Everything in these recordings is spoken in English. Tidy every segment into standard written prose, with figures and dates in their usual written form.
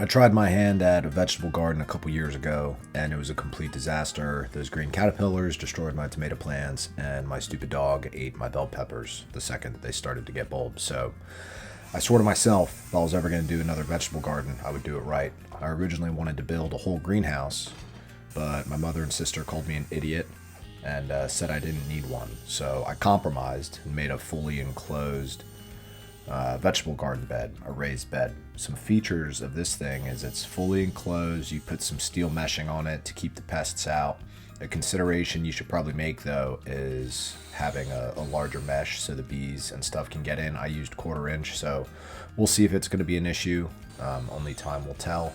I tried my hand at a vegetable garden a couple years ago, and it was a complete disaster. Those green caterpillars destroyed my tomato plants, and my stupid dog ate my bell peppers the second they started to get bulbs. So I swore to myself, if I was ever going to do another vegetable garden, I would do it right. I originally wanted to build a whole greenhouse, but my mother and sister called me an idiot and said I didn't need one. So I compromised and made a fully enclosed vegetable garden bed, a raised bed. Some features of this thing is it's fully enclosed. You put some steel meshing on it to keep the pests out. A consideration you should probably make, though, is having a larger mesh so the bees and stuff can get in. I used 1/4 inch, so we'll see if it's going to be an issue. Only time will tell.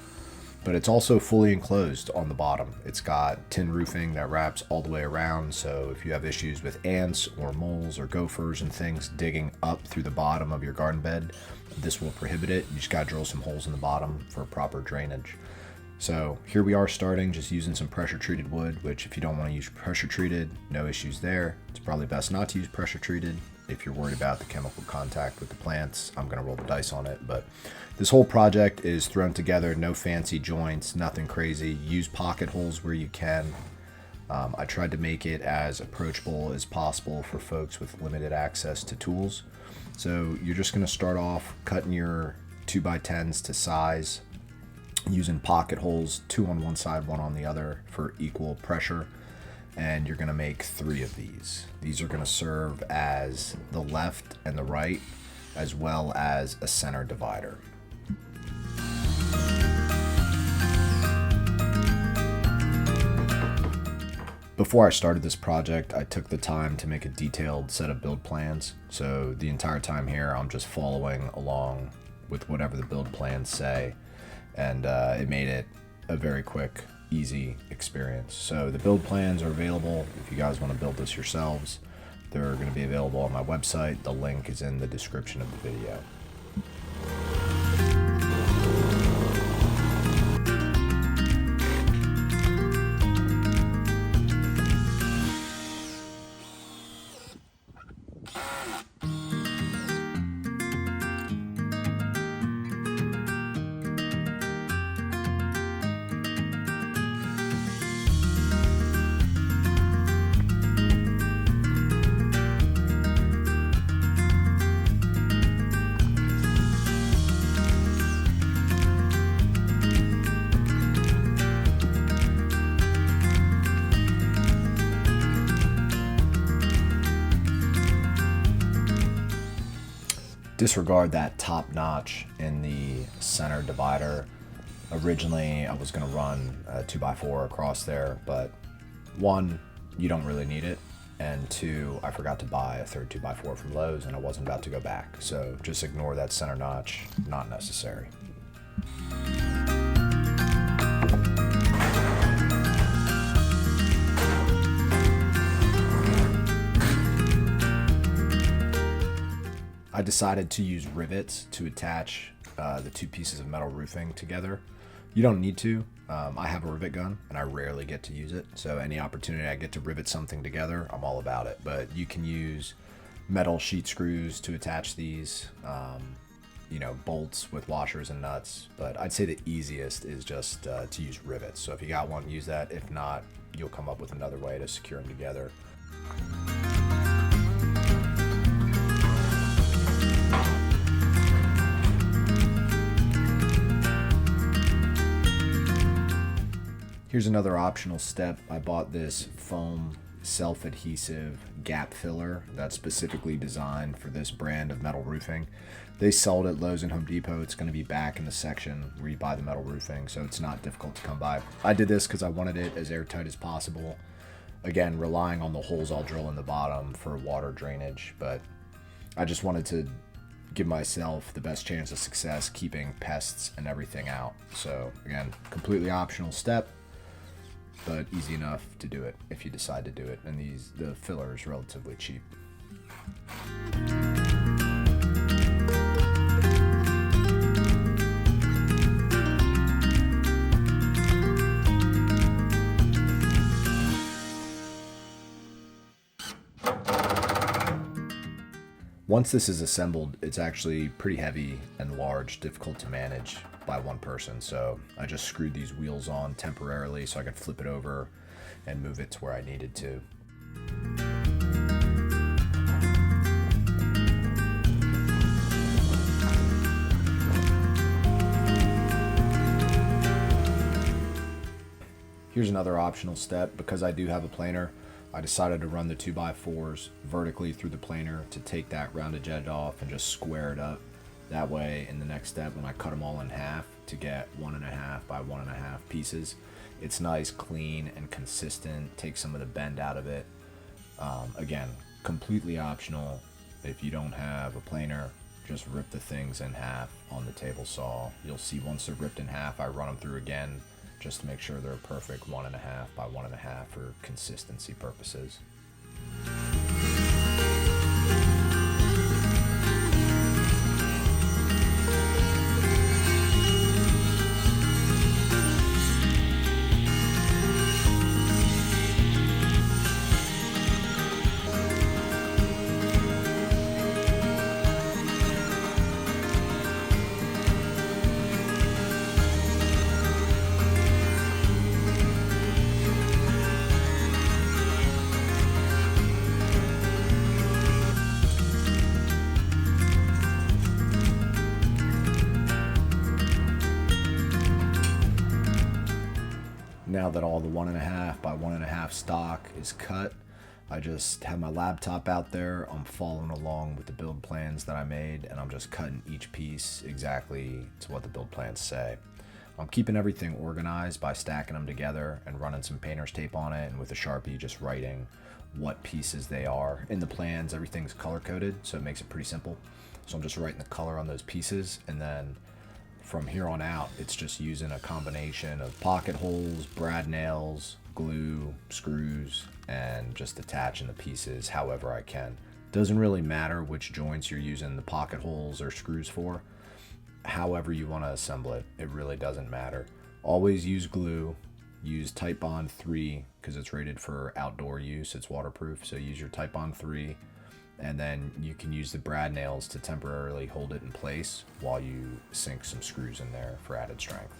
But it's also fully enclosed on the bottom. It's got tin roofing that wraps all the way around, so if you have issues with ants or moles or gophers and things digging up through the bottom of your garden bed, this will prohibit it. You just gotta drill some holes in the bottom for proper drainage. So here we are starting just using some pressure treated wood, which if you don't want to use pressure treated, no issues there. It's probably best not to use pressure treated. If you're worried about the chemical contact with the plants, I'm going to roll the dice on it. But this whole project is thrown together, no fancy joints, nothing crazy. Use pocket holes where you can. I tried to make it as approachable as possible for folks with limited access to tools. So you're just going to start off cutting your 2x10s to size, using pocket holes, 2 on one side, 1 on the other for equal pressure. And you're going to make 3 of these. These are going to serve as the left and the right, as well as a center divider. Before I started this project, I took the time to make a detailed set of build plans. So the entire time here, I'm just following along with whatever the build plans say. And it made it a very quick, easy experience. So the build plans are available if you guys want to build this yourselves. They're going to be available on my website. The link is in the description of the video. Disregard that top notch in the center divider. Originally, I was going to run a 2x4 across there, but 1, you don't really need it, and 2, I forgot to buy a third 2x4 from Lowe's and I wasn't about to go back. So just ignore that center notch, not necessary. I decided to use rivets to attach the 2 pieces of metal roofing together. You don't need to. I have a rivet gun and I rarely get to use it. So any opportunity I get to rivet something together, I'm all about it. But you can use metal sheet screws to attach these, bolts with washers and nuts. But I'd say the easiest is just to use rivets. So if you got one, use that. If not, you'll come up with another way to secure them together. Here's another optional step. I bought this foam self-adhesive gap filler that's specifically designed for this brand of metal roofing. They sell it at Lowe's and Home Depot. It's going to be back in the section where you buy the metal roofing, so it's not difficult to come by. I did this because I wanted it as airtight as possible. Again, relying on the holes I'll drill in the bottom for water drainage, but I just wanted to give myself the best chance of success keeping pests and everything out. So again, completely optional step, but easy enough to do it if you decide to do it. And the filler is relatively cheap. Once this is assembled, it's actually pretty heavy and large, difficult to manage by one person. So I just screwed these wheels on temporarily so I could flip it over and move it to where I needed to. Here's another optional step. Because I do have a planer, I decided to run the 2x4s vertically through the planer to take that rounded edge off and just square it up. That way, in the next step, when I cut them all in half to get 1.5 by 1.5 pieces, it's nice, clean, and consistent. Take some of the bend out of it. Again, completely optional. If you don't have a planer, just rip the things in half on the table saw. You'll see once they're ripped in half, I run them through again just to make sure they're perfect 1.5 by 1.5 for consistency purposes. Now that all the 1.5 by 1.5 stock is cut, I just have my laptop out there. I'm following along with the build plans that I made, and I'm just cutting each piece exactly to what the build plans say. I'm keeping everything organized by stacking them together and running some painter's tape on it, and with a Sharpie just writing what pieces they are. In the plans, everything's color coded, so it makes it pretty simple. So I'm just writing the color on those pieces, and then from here on out, it's just using a combination of pocket holes, brad nails, glue, screws, and just attaching the pieces however I can. Doesn't really matter which joints you're using the pocket holes or screws for. However you want to assemble it, it really doesn't matter. Always use glue. Use Titebond 3 because it's rated for outdoor use. It's waterproof, so use your Titebond 3. And then you can use the brad nails to temporarily hold it in place while you sink some screws in there for added strength.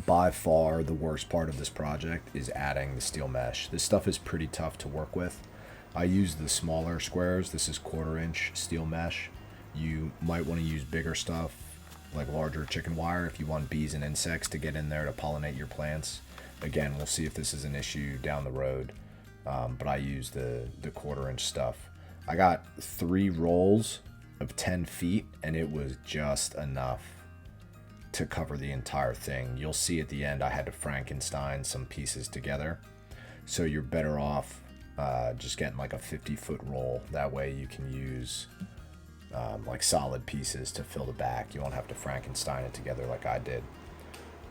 By far the worst part of this project is adding the steel mesh. This stuff is pretty tough to work with. I use the smaller squares. This is 1/4 inch steel mesh. You might want to use bigger stuff like larger chicken wire if you want bees and insects to get in there to pollinate your plants. Again, we'll see if this is an issue down the road, but I use the 1/4 inch stuff. I got 3 rolls of 10 feet, and it was just enough to cover the entire thing. You'll see at the end I had to Frankenstein some pieces together, so you're better off just getting like a 50-foot roll. That way you can use like solid pieces to fill the back. You won't have to Frankenstein it together like I did.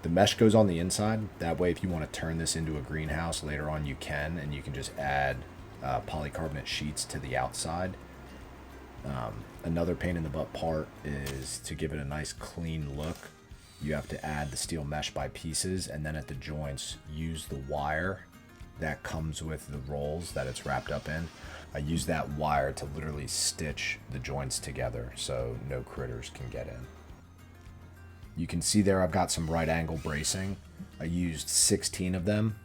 The mesh goes on the inside. That way, if you want to turn this into a greenhouse later on, you can, and you can just add polycarbonate sheets to the outside. Another pain in the butt part is to give it a nice clean look. You have to add the steel mesh by pieces, and then at the joints, use the wire that comes with the rolls that it's wrapped up in. I use that wire to literally stitch the joints together so no critters can get in. You can see there I've got some right angle bracing. I used 16 of them.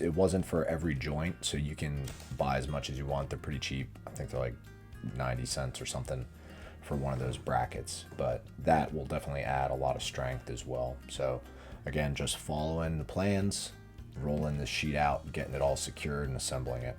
It wasn't for every joint, so you can buy as much as you want. They're pretty cheap. I think they're like 90 cents or something for one of those brackets, but that will definitely add a lot of strength as well. So again, just following the plans, rolling the sheet out, getting it all secured and assembling it.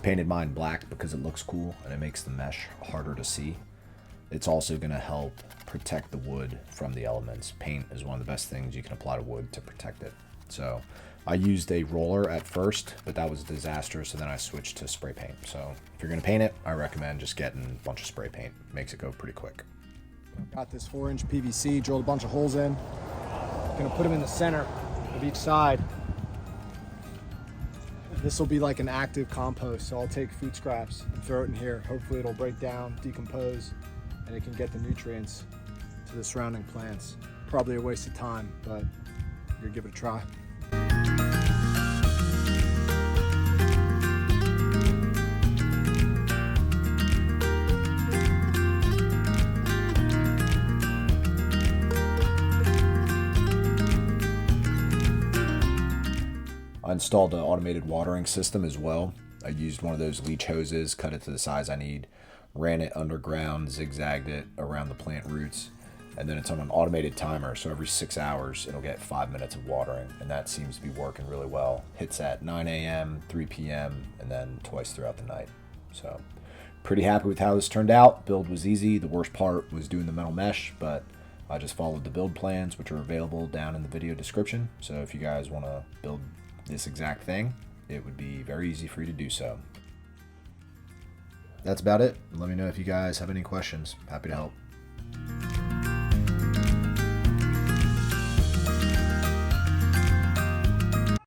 painted mine black because it looks cool and it makes the mesh harder to see. It's also going to help protect the wood from the elements. Paint is one of the best things you can apply to wood to protect it. So I used a roller at first, but that was a disaster, so then I switched to spray paint. So if you're going to paint it, I recommend just getting a bunch of spray paint. Makes it go pretty quick. Got this 4-inch PVC, drilled a bunch of holes in. Gonna put them in the center of each side. This will be like an active compost, so I'll take food scraps and throw it in here. Hopefully it'll break down, decompose, and it can get the nutrients to the surrounding plants. Probably a waste of time, but I'm gonna give it a try. I installed an automated watering system as well. I used one of those leech hoses, cut it to the size I need, ran it underground, zigzagged it around the plant roots, and then it's on an automated timer, so every 6 hours it'll get 5 minutes of watering, and that seems to be working really well. Hits at 9 a.m., 3 p.m., and then twice throughout the night. So pretty happy with how this turned out. Build was easy. The worst part was doing the metal mesh, but I just followed the build plans, which are available down in the video description. So if you guys want to build this exact thing, it would be very easy for you to do so. That's about it. Let me know if you guys have any questions. Happy to help.